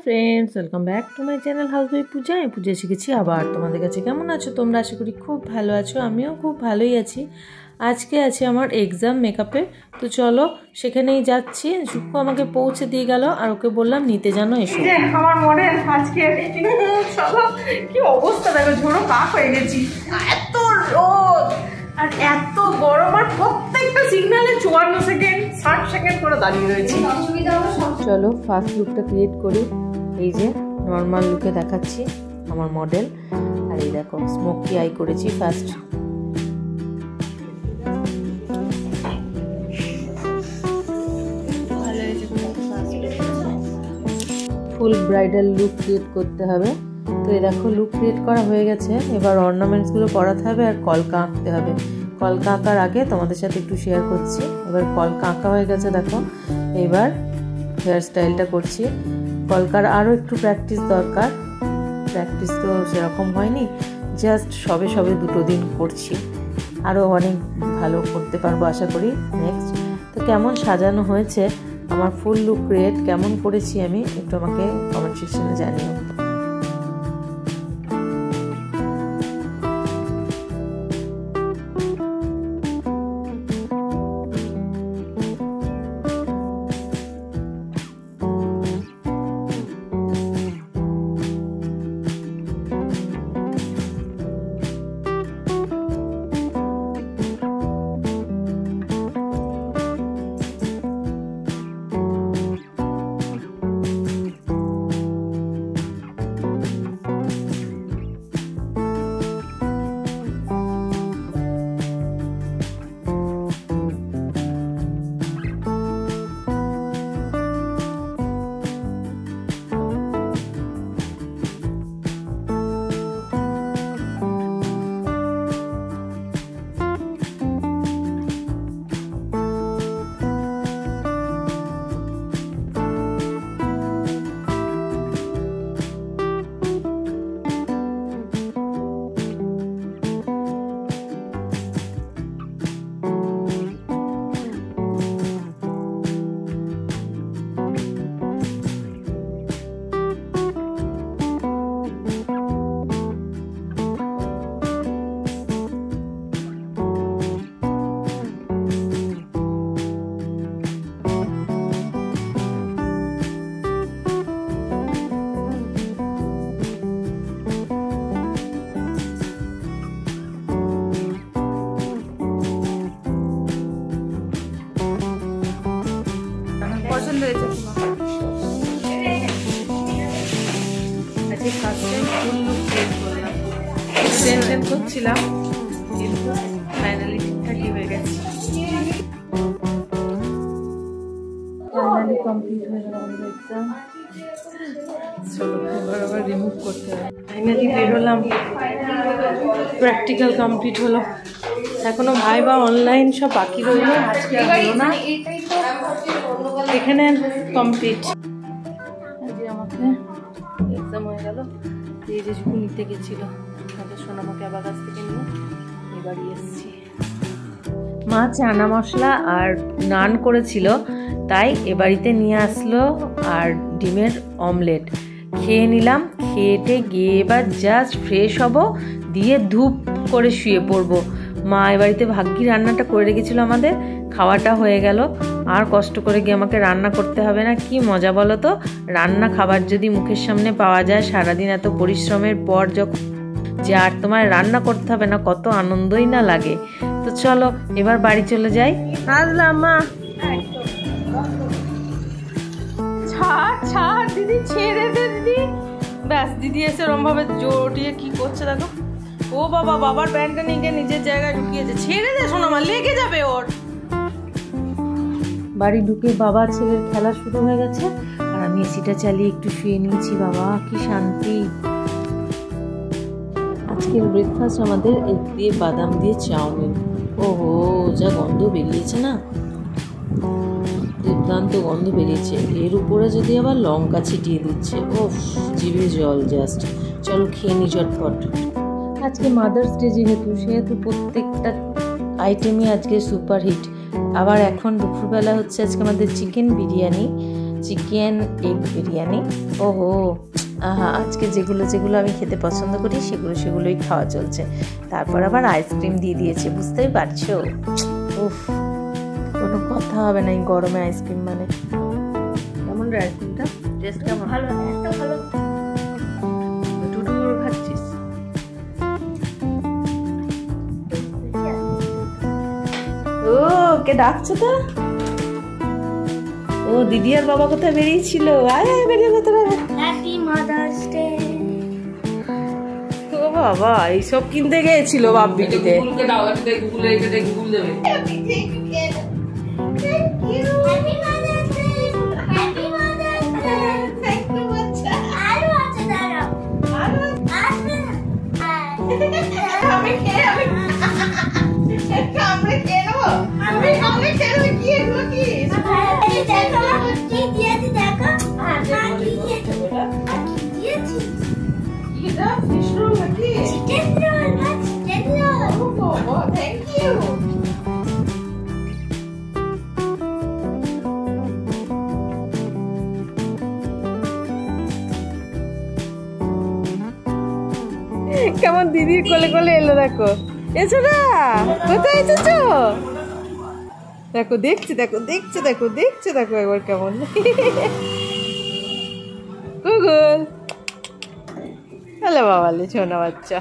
Friends welcome back to my channel housewife Puja. আমি পূজা শিখেছি আবার তোমাদের কাছে। কেমন আছো তোমরা? আশা করি খুব ভালো আছো, আমিও খুব ভালোই আছি। আজকে আছে আমার এক্সাম মেকআপে, তো চলো সেখানেই যাচ্ছি। শুক্কু আমাকে পৌঁছে দিয়ে গেল আর ওকে বললাম নিতে জানো এসো। আমার মডেল আজকে চলো কি অবস্থা দেখো, ঝোড়ো কাক হয়ে গেছি। এত রোদ আর এত গরম, আর প্রত্যেকটা সিগনালে 54 সেকেন্ড 60 সেকেন্ড করে দাঁড়িয়ে রয়েছি। চলো ফার্স্ট লুকটা ক্রিয়েট করি। এই যে নর্মাল লুকে দেখাচ্ছি আমার মডেল, আর এই দেখো স্মোকি আই করেছি ফার্স্ট। ফুল ব্রাইডাল লুক ক্রিয়েট করতে হবে। তো এই দেখো লুক ক্রিয়েট করা হয়ে গেছে, এবার অর্নামেন্টসগুলো পরাতে হবে আর কলকা আঁকতে হবে। কলকা আঁকার আগে তোমাদের সাথে একটু শেয়ার করছি। এবার কলকা আঁকা হয়ে গেছে দেখো, এবার হেয়ার স্টাইলটা করছি। কলকার আরও একটু প্র্যাকটিস দরকার, প্র্যাকটিস তো সেরকম হয়নি, জাস্ট সবে সবে 2 দিন করছি, আরও অনেক ভালো করতে পারবো আশা করি নেক্সট। তো কেমন সাজানো হয়েছে আমার ফুল লুক ক্রিয়েট কেমন করেছি আমি, একটু আমাকে কমেন্ট সেকশনে জানিও। করছিলাম কিন্তু ফাইনালি ঠিকঠাকই হয়ে গেছে। ফাইনালি কমপ্লিট হয়ে গেল আমাদের এক্সাম। চলো এবার আবার রিমুভ করতে হবে। ফাইনালি বেরোলাম, প্র্যাকটিক্যাল কমপ্লিট হলো, এখনো ভাইবা অনলাইন সব বাকি রইল, আজকে আর হলো না। এখানে কমপ্লিট। আমাকে এক্সাম হয়ে গেল। এই যে শুধু নিতে গেছিল আমাদের সোনামাকে আবার কাছ থেকে নিয়ে এবারই এসেছি। মা চানা মশলা আর নান করেছিল, তাই এবাড়িতে নিয়ে আসলো, আর ডিমের অমলেট খেয়ে নিলাম। খেয়েটে গিয়ে এবার জাস্ট ফ্রেশ হব, দিয়ে ধূপ করে শুয়ে পড়বো। মা এবাড়িতে ভাগ্যি রান্নাটা করে রেখেছিল আমাদের, খাওয়াটা হয়ে গেল, আর কষ্ট করে গিয়ে আমাকে রান্না করতে হবে না। কি মজা বলো তো, রান্না খাবার যদি মুখের সামনে পাওয়া যায় সারাদিন এত পরিশ্রমের পর, যখন যে আর তোমার রান্না করতে হবে না, কত আনন্দই না লাগে। তো চলো এবার বাড়ি চলে যাই। আসলাম মা। ছাড় ছাড় দিদি, ছেড়ে দে দিদি। ব্যাস দিদি এসে ওরমভাবে জড়িয়ে কি করছে দেখো। ও বাবা, বাবার প্যান্টটা নিয়ে নিজের জায়গায় ঢুকিয়েছে। ছেড়ে দে সোনামা, লেগে যাবে ওর। বাড়ি ঢুকে বাবা ছেলের খেলা শুরু হয়ে গেছে, আর আমি এসিটা চালিয়ে একটু শুয়ে নিয়েছি। বাবা কি শান্তি। আজকের ব্রেকফাস্ট আমাদের এগ দিয়ে বাদাম দিয়ে চাউমিন। ওহো যা গন্ধ বেরিয়েছে না, দুর্দান্ত গন্ধ বেরিয়েছে। এর উপরে যদি আবার লঙ্কা ছিটিয়ে দিচ্ছে, ওফ জিভে জল জাস্ট। চলো খেয়ে নি ঝটপট। আজকে মাদার্স ডে যেহেতু প্রত্যেকটা আইটেমই আজকে সুপার হিট। আবার এখন দুপুরবেলা হচ্ছে আজকে আমাদের chicken biryani. Chicken egg biryani. ওহো, আহা, আজকে যেগুলো যেগুলো আমি খেতে পছন্দ করি সেগুলোই খাওয়া চলছে। তারপর আবার আইসক্রিম দিয়ে দিয়েছে, বুঝতেই পারছো। উফ, কোনো কথা হবে না এই গরমে আইসক্রিম মানে। কেমন রে আইসক্রিমটা? টেস্ট কেমন? ভালো, এত ভালো। টুটু খাচ্ছিস? ও, কে ডাকছো তো? ও, দিদি আর বাবা কোথায় বেরিয়েছিল? আয় আয়, বেরিয়ে কোথায়? Happy mother's day. ও বাবা, এইসব কিনতে গিয়েছিল বাপ্পিটিতে। গুগলকে দাও, একটা গুগলে রেখে গুগল দেবে। কেমন দিদির কোলে কোলে এলো, দেখো। এসো না, কোথায় এসেছো? দেখো, দেখছে, দেখো, দেখছে, দেখো, দেখছে, দেখো একবার কেমন। গুগল, হ্যালো বাবালে সোনা বাচ্চা।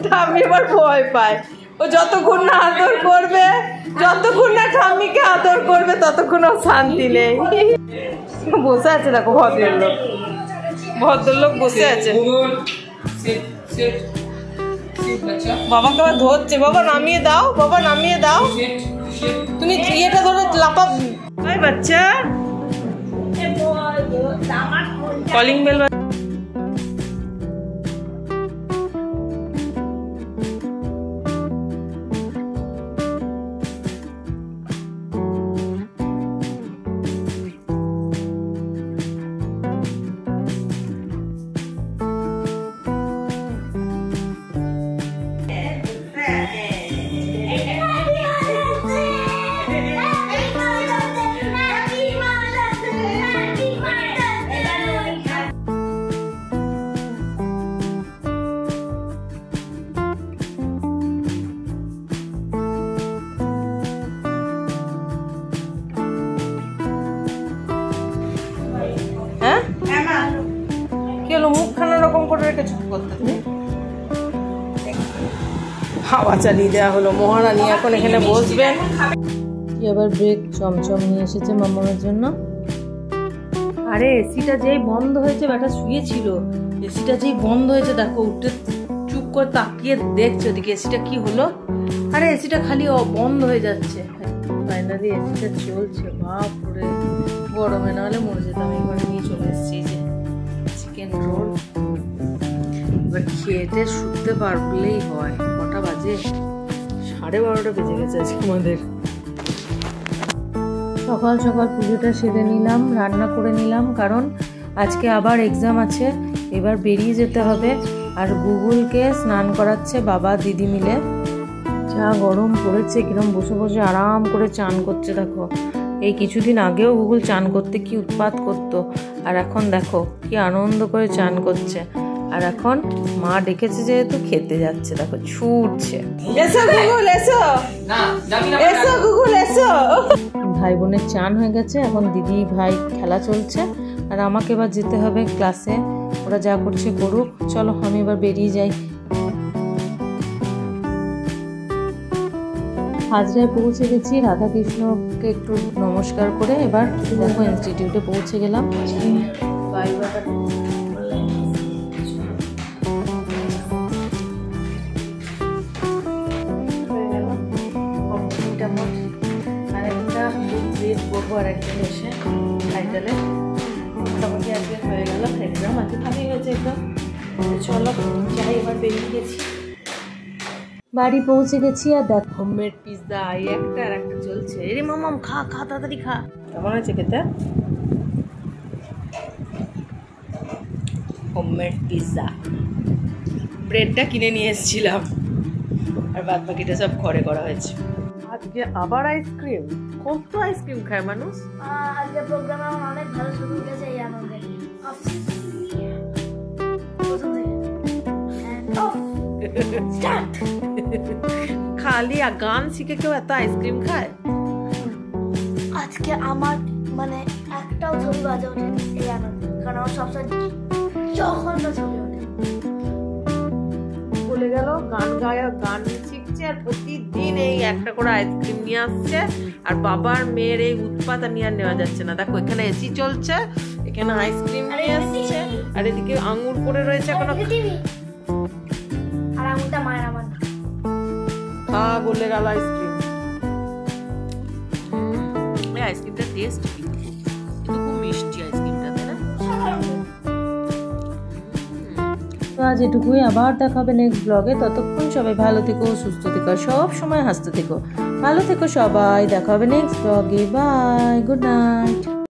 ঠাম্মি এবার ভয় পায়। ও যতক্ষণ না আদর করবে, যতক্ষণ না ঠাম্মিকে আদর করবে, ততক্ষণ ও শান্তি নেই। বসে আছে দেখো ভদ্রলোক, ভদ্রলোক বসে আছে। বাবাকে আবার ধরছে। বাবা নামিয়ে দাও, বাবা নামিয়ে দাও। তুমি ইয়েটা ধরে লাফা। বাচ্চা, কলিং বেল। মুখখানা রকম করে রেখে চুপ করতে। হাওয়া চালিয়ে দেওয়া হলো। মহারানী এখন এখানে বসবেন। আবার ব্রেক চমচম নিয়ে এসেছে মামার জন্য। আরে এসিটা যেই বন্ধ হয়েছে, ব্যাটা শুয়েছিল, এসিটা যেই বন্ধ হয়েছে দেখো, উঠে চুপ করে তাকিয়ে দেখছে ওদিকে এসিটা কি হলো। আরে এসিটা খালি বন্ধ হয়ে যাচ্ছে। ফাইনালি এসিটা চলছে। বাপরে, গরমে না হলে মরে যেতাম। এবারে নিয়ে চলে এসেছি যে চিকেন রোল। এবার খেয়ে শুতে পারলেই হয়। কটা বাজে? 12:30 বেজে গেছে আজকে আমাদের। সকাল সকাল পুজোটা সেরে নিলাম, রান্না করে নিলাম, কারণ আজকে আবার এক্সাম আছে। এবার বেরিয়ে যেতে হবে। আর গুগলকে স্নান করাচ্ছে বাবা দিদি মিলে। যা গরম পড়েছে, কিরম বসে বসে আরাম করে চান করছে দেখো। এই কিছুদিন আগেও গুগল চান করতে কি উৎপাত করতো, আর এখন দেখো কি আনন্দ করে চান করছে। আর এখন মা ডেকেছে যেহেতু খেতে যাচ্ছে, দেখো ছুটছে। এসো গুগল, এসো, এসো গুগল, এসো। ভাই বোনের চান হয়ে গেছে, এখন দিদি ভাই খেলা চলছে, আর আমাকে এবার যেতে হবে ক্লাসে। ওরা যা করছে করুক, চলো আমি এবার বেরিয়ে যাই। হাজরায় পৌঁছে গেছি। রাধাকৃষ্ণকে একটু নমস্কার করে এবার দেখো ইনস্টিটিউটে পৌঁছে গেলাম। আর একদিন এসে টাইটেলে মোটামুটি আজকে হয়ে গেল। এক্সাম আজকে ভালোই হয়েছে একদম। চলো যাই, এবার বেরিয়ে গেছি, বাড়ি পৌঁছে গেছি। আর দেখ হোমমেড পিৎজা এই একটা আর একটা চলছে। এরে মামাম খা খা, তাড়াতাড়ি খা। কেমন হয়েছে খেতে? Homemade pizza. ব্রেডটা কিনে নিয়ে এসেছিলাম, আর বাদ বাকিটা সব ঘরে করা হয়েছে। আজকে আবার আইসক্রিম? কত আইসক্রিম খায় মানুষ? আজকে প্রোগ্রামে আমার অনেক ভালো শুরু হয়েছে এই আনন্দে। খালি গান শিখে কেউ এত আইসক্রিম খায়? আজকে আমার মানে একটাও ছবি বাজে ওঠেনি এই আনন্দে, কারণ আমার সবসময় জঘন্য ছবি ওঠে। বলে গেল গান গান শিখছে আর প্রতিদিন এই একটা করে আইসক্রিম নিয়ে আসছে, আর বাবার মেয়ের এই উৎপাত নিয়ে আর নেওয়া যাচ্ছে না। দেখো এখানে এসি চলছে, এখানে আইসক্রিম নিয়ে আসছে, আর এদিকে আঙ্গুর পড়ে রয়েছে এখনো। আর আঙুরটা মায়ের আমার না। খা বলে গেল আইসক্রিম। এই আইসক্রিমটা টেস্ট কিন্তু খুব মিষ্টি আইসক্রিমটা, তাই না? তো আজ এটুকুই, আবার দেখা হবে নেক্সট ব্লগে। ততক্ষণ সবাই ভালো থেকো, সুস্থ থেকো, সব সময় হাসতে থেকো। ভালো থেকো সবাই, দেখা হবে নেক্সট ব্লগে। Bye, good night.